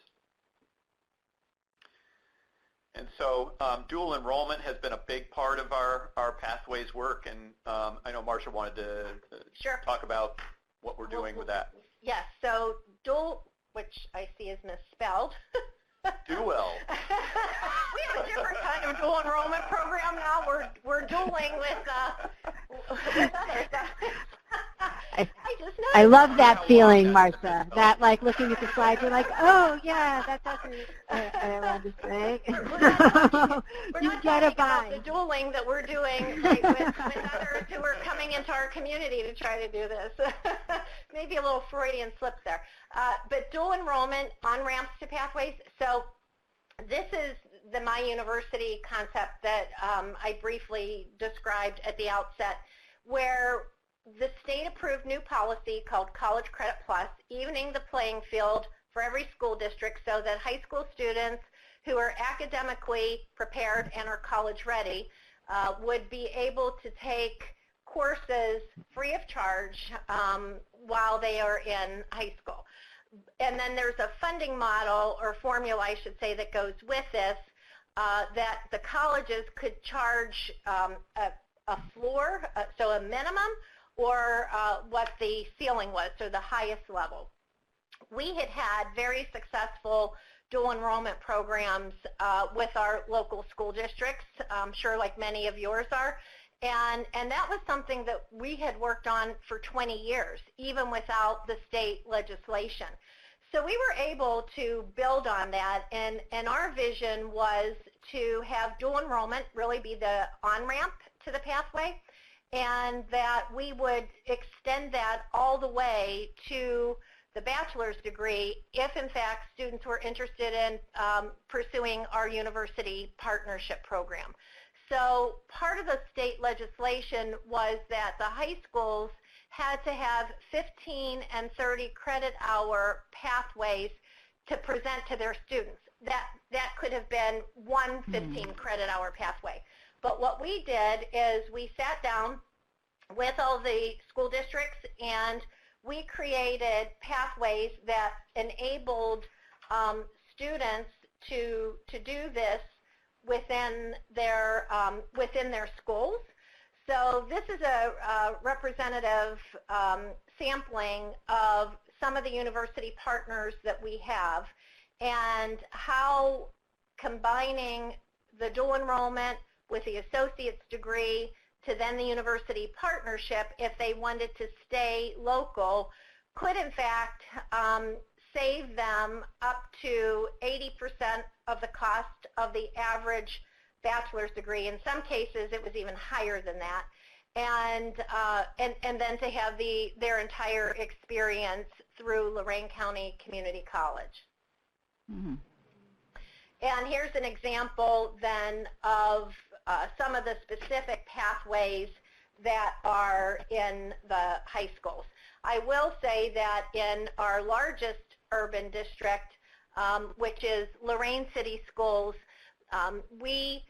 And so dual enrollment has been a big part of our pathways work, and I know Marcia wanted to Sure. talk about what we're doing with that. Yes, so dual, which I see is misspelled. Dual. We have a different kind of dual enrollment program now. We're dueling with others. I love that feeling, Marcia. That, like, looking at the slides, you're like, oh, yeah, that doesn't, I understand. We're You not get talking a about buy. the dueling that we're doing with others who are coming into our community to try to do this. Maybe a little Freudian slip there. But dual enrollment on ramps to pathways. So this is the My University concept that I briefly described at the outset, where the state approved new policy called College Credit Plus, evening the playing field for every school district so that high school students who are academically prepared and are college ready would be able to take courses free of charge while they are in high school. And then there's a funding model or formula, I should say, that goes with this, that the colleges could charge a floor, so a minimum, or what the ceiling was, so the highest level. We had very successful dual enrollment programs with our local school districts, I'm sure like many of yours are, and that was something that we had worked on for 20 years, even without the state legislation. So we were able to build on that, and our vision was to have dual enrollment really be the on-ramp to the pathway, and that we would extend that all the way to the bachelor's degree if, in fact, students were interested in pursuing our university partnership program. So part of the state legislation was that the high schools had to have 15 and 30 credit hour pathways to present to their students. That could have been one 15 credit hour pathway. But what we did is we sat down with all the school districts and we created pathways that enabled students to do this within their schools. So this is a representative sampling of some of the university partners that we have and how combining the dual enrollment with the associate's degree to then the university partnership, if they wanted to stay local, could in fact save them up to 80% of the cost of the average bachelor's degree. In some cases, it was even higher than that. And then to have their entire experience through Lorain County Community College. Mm-hmm. And here's an example then of some of the specific pathways that are in the high schools. I will say that in our largest urban district, which is Lorain City Schools, they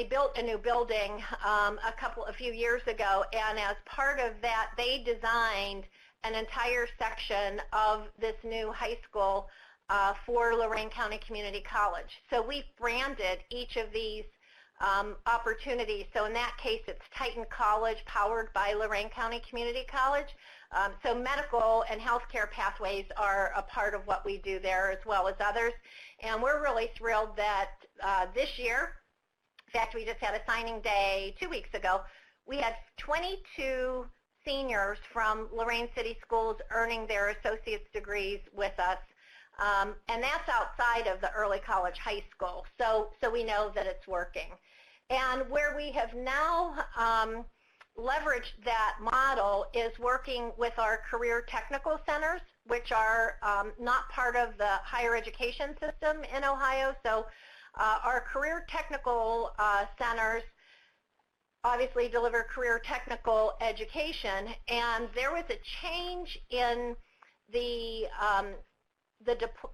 built a new building a few years ago, and as part of that, they designed an entire section of this new high school for Lorain County Community College. So we've branded each of these opportunities. So in that case, it's Titan College, powered by Lorain County Community College. So medical and healthcare pathways are a part of what we do there, as well as others. And we're really thrilled that this year, in fact, we just had a signing day 2 weeks ago, we had 22 seniors from Lorain City Schools earning their associate's degrees with us. And that's outside of the early college high school, so we know that it's working. And where we have now leveraged that model is working with our career technical centers, which are not part of the higher education system in Ohio. So our career technical centers obviously deliver career technical education, and there was a change in the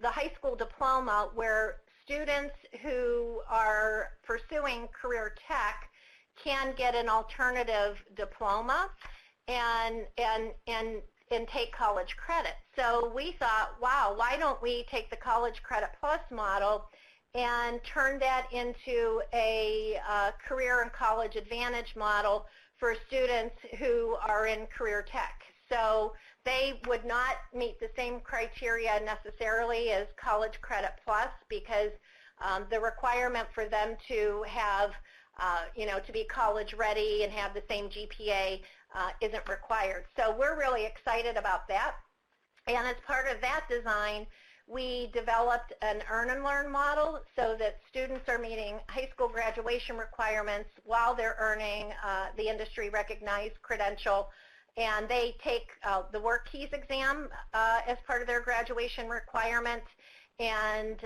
high school diploma where students who are pursuing career tech can get an alternative diploma and take college credit. So we thought, wow, why don't we take the College Credit Plus model and turn that into a career and college advantage model for students who are in career tech. So they would not meet the same criteria necessarily as College Credit Plus, because the requirement for them to have, to be college ready and have the same GPA isn't required. So we're really excited about that. And as part of that design, we developed an earn and learn model so that students are meeting high school graduation requirements while they're earning the industry recognized credential. And they take the Work Keys exam as part of their graduation requirements, and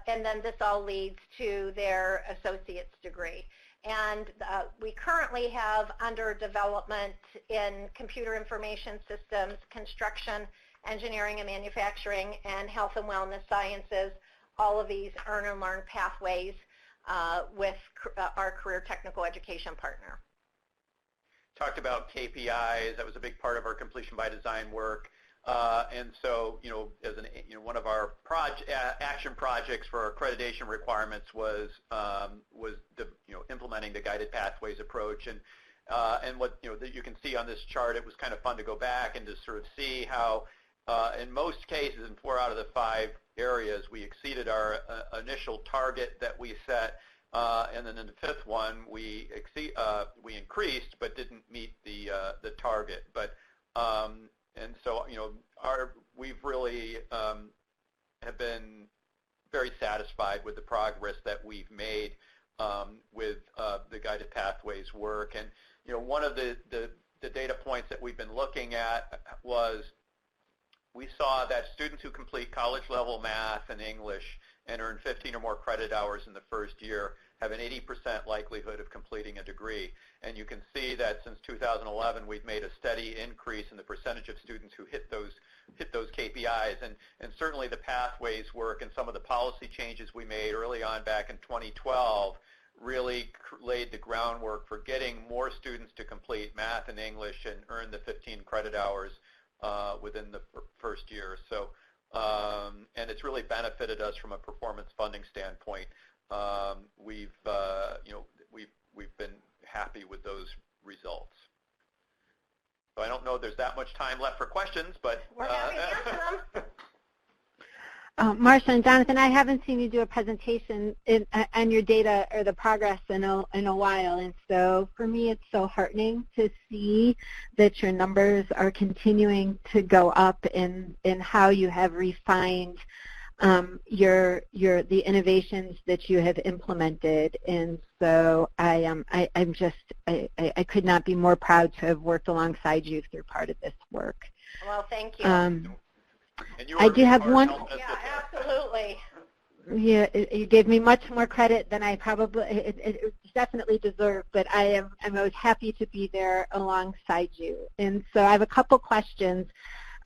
then this all leads to their associate's degree. And we currently have under development in computer information systems, construction, engineering and manufacturing, and health and wellness sciences, all of these earn and learn pathways with our career technical education partner. Talked about KPIs. That was a big part of our completion by design work. And so, as one of our action projects for our accreditation requirements was implementing the guided pathways approach. And what that you can see on this chart, it was kind of fun to go back and to sort of see how, in most cases, in 4 out of the 5 areas, we exceeded our initial target that we set. And then in the 5th one, we increased but didn't meet the target. But and so, we've really have been very satisfied with the progress that we've made with the guided pathways work. And one of the data points that we've been looking at was we saw that students who complete college level math and English and earn 15 or more credit hours in the first year have an 80% likelihood of completing a degree. And you can see that since 2011, we've made a steady increase in the percentage of students who hit those KPIs. And certainly the pathways work and some of the policy changes we made early on back in 2012 really laid the groundwork for getting more students to complete math and English and earn the 15 credit hours within the first year. So, and it's really benefited us from a performance funding standpoint. We've been happy with those results. So I don't know if there's that much time left for questions, but we're happy to answer them. Marsha and Jonathan, I haven't seen you do a presentation on your data or the progress in a while, and so for me it's so heartening to see that your numbers are continuing to go up in how you have refined the innovations that you have implemented. And so I could not be more proud to have worked alongside you through part of this work. Well, thank you. And you I do have one. Yeah, absolutely. Yeah, you gave me much more credit than I probably it definitely deserved, but I was happy to be there alongside you. And so I have a couple questions.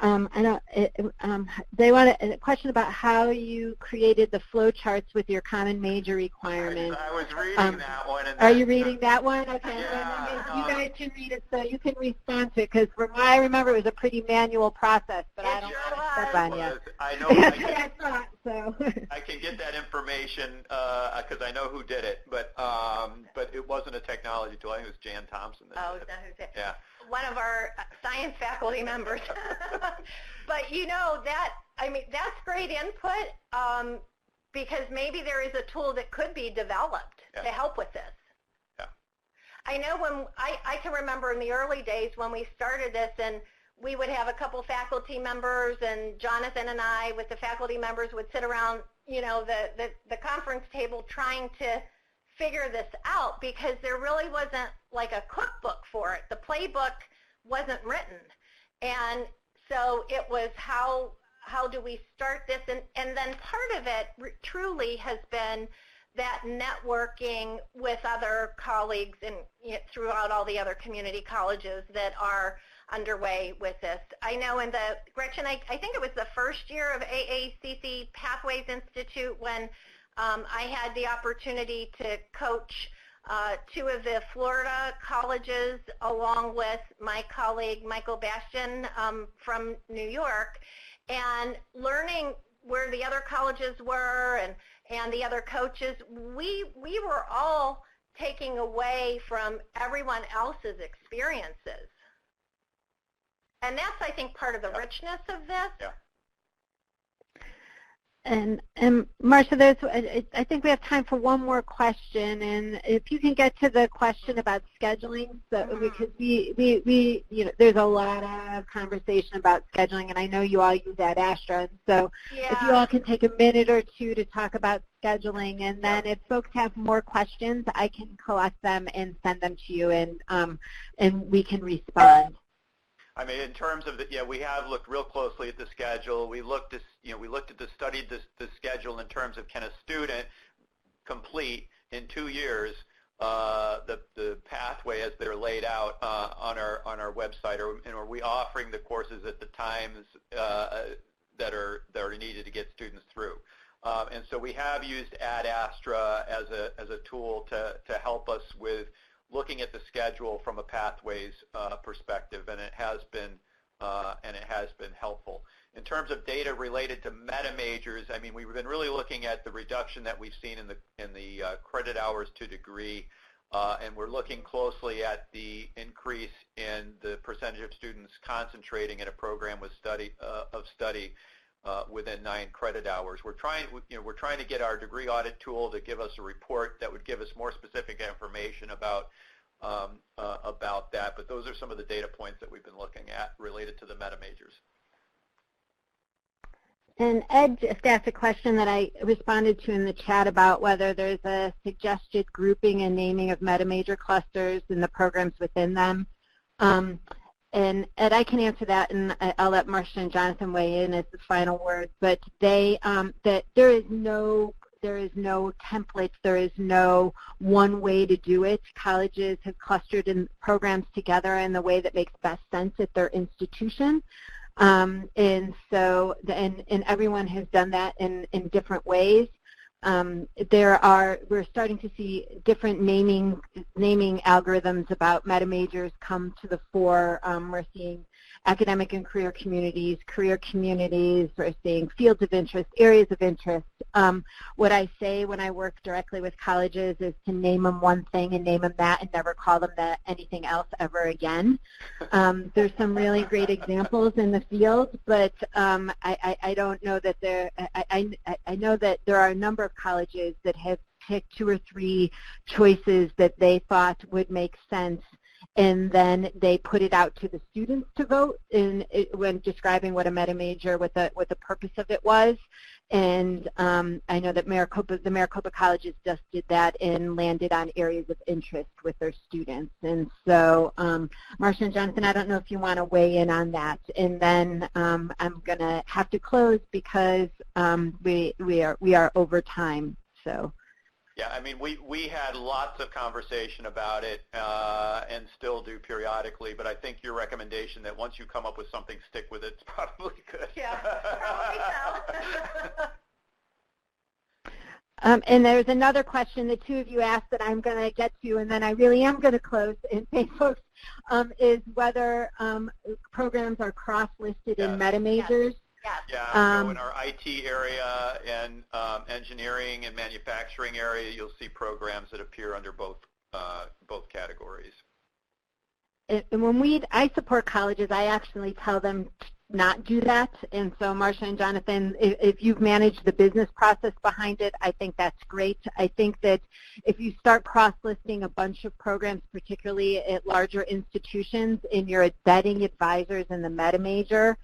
They want a question about how you created the flow charts with your common major requirements. I was reading that one. And are you reading that one? Okay. Yeah, you guys can read it so you can respond to it, because from what I remember, it was a pretty manual process, but I don't want to step on you. I know. That's what I thought. So. I can get that information because I know who did it, but it wasn't a technology tool. I think it was Jan Thompson. That who's it? Yeah. One of our science faculty members. But that's great input because maybe there is a tool that could be developed to help with this. Yeah. I know when I can remember in the early days when we started this, and we would have a couple faculty members, and Jonathan and I with the faculty members would sit around, the conference table trying to figure this out, because there really wasn't like a cookbook for it. The playbook wasn't written. And so it was how do we start this? And then part of it truly has been that networking with other colleagues and throughout all the other community colleges that are underway with this. I know in the, Gretchen, I think it was the first year of AACC Pathways Institute when I had the opportunity to coach 2 of the Florida colleges along with my colleague Michael Bastian from New York, and learning where the other colleges were and the other coaches. We were all taking away from everyone else's experiences. And that's, I think, part of the richness of this. Yeah. And Marsha, I think we have time for one more question, and if you can get to the question about scheduling, so because we there's a lot of conversation about scheduling, and I know you all use Ad Astra, and so if you all can take a minute or two to talk about scheduling, and then if folks have more questions, I can collect them and send them to you, and we can respond. I mean, in terms of we have looked real closely at the schedule. We looked at, studied the schedule in terms of can a student complete in 2 years the pathway as they're laid out on our website, or are we offering the courses at the times that are needed to get students through. And so we have used Ad Astra as a tool to help us with looking at the schedule from a pathways perspective, and it has been helpful. In terms of data related to meta majors, I mean, we've been really looking at the reduction that we've seen in the credit hours to degree, and we're looking closely at the increase in the percentage of students concentrating in a program of study within 9 credit hours. We're trying to get our degree audit tool to give us a report that would give us more specific information about that. But those are some of the data points that we've been looking at related to the meta majors. And Ed just asked a question that I responded to in the chat about whether there's a suggested grouping and naming of meta major clusters and the programs within them. And Ed, I can answer that, and I'll let Marcia and Jonathan weigh in as the final word. But that there is no template, there is no one way to do it. Colleges have clustered in programs together in the way that makes best sense at their institution. And so, and everyone has done that in different ways. We're starting to see different naming algorithms about meta majors come to the fore. We're seeing academic and career communities, we're seeing fields of interest, areas of interest. What I say when I work directly with colleges is to name them one thing and name them that and never call them anything else ever again. There's some really great examples in the field, but I don't know that I know that there are a number of colleges that have picked 2 or 3 choices that they thought would make sense, and then they put it out to the students to vote when describing what a meta major, what the purpose of it was. And I know that the Maricopa colleges just did that and landed on areas of interest with their students. And so, Marcia and Jonathan, I don't know if you want to weigh in on that. And then I'm going to have to close because we are over time. So. Yeah, I mean, we had lots of conversation about it and still do periodically, but I think your recommendation that once you come up with something, stick with it, is probably good. Yeah, probably so. And there's another question the 2 of you asked that I'm going to get to, and then I really am going to close and thank folks, is whether programs are cross-listed in meta majors. Yeah, so in our IT area and engineering and manufacturing area, you'll see programs that appear under both categories. And when I support colleges, I actually tell them to not do that. And so, Marcia and Jonathan, if you've managed the business process behind it, I think that's great. I think that if you start cross-listing a bunch of programs, particularly at larger institutions, and you're vetting advisors in the meta major,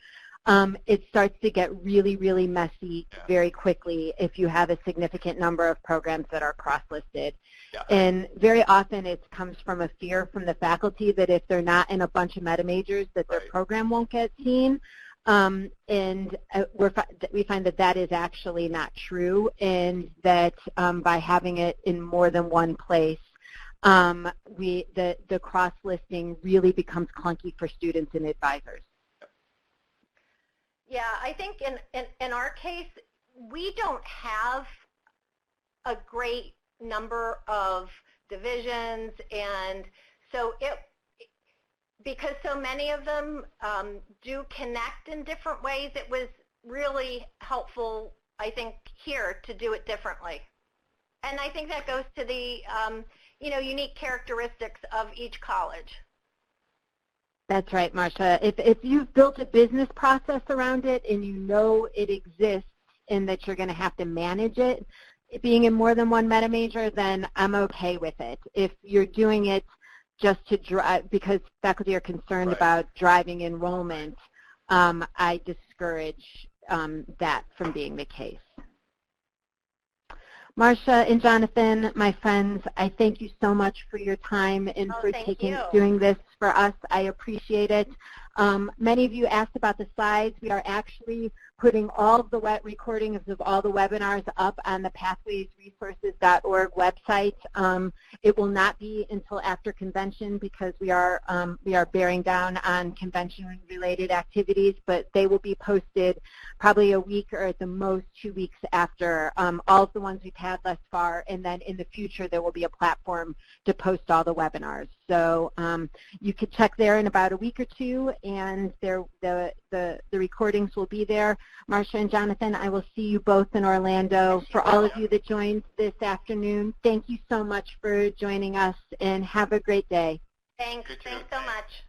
it starts to get really, really messy very quickly if you have a significant number of programs that are cross-listed. Yeah. And very often it comes from a fear from the faculty that if they're not in a bunch of meta majors that their program won't get seen. And we find that that is actually not true, and that by having it in more than one place, the cross-listing really becomes clunky for students and advisors. Yeah, I think in our case, we don't have a great number of divisions, and so because so many of them do connect in different ways, it was really helpful, I think, here to do it differently. And I think that goes to the unique characteristics of each college. That's right, Marcia. If you've built a business process around it and you know it exists and that you're going to have to manage it, being in more than one meta major, then I'm okay with it. If you're doing it just to drive, because faculty are concerned about driving enrollment, I discourage that from being the case. Marcia and Jonathan, my friends, I thank you so much for your time and for doing this for us. I appreciate it. Many of you asked about the slides. We are actually putting all of the recordings of all the webinars up on the pathwaysresources.org website. It will not be until after convention because we are bearing down on convention-related activities, but they will be posted probably a week or at the most 2 weeks after all of the ones we've had thus far, and then in the future there will be a platform to post all the webinars. So you could check there in about a week or two, and the recordings will be there. Marcia and Jonathan, I will see you both in Orlando. For all of you that joined this afternoon, thank you so much for joining us, and have a great day. Thanks. Thanks so much.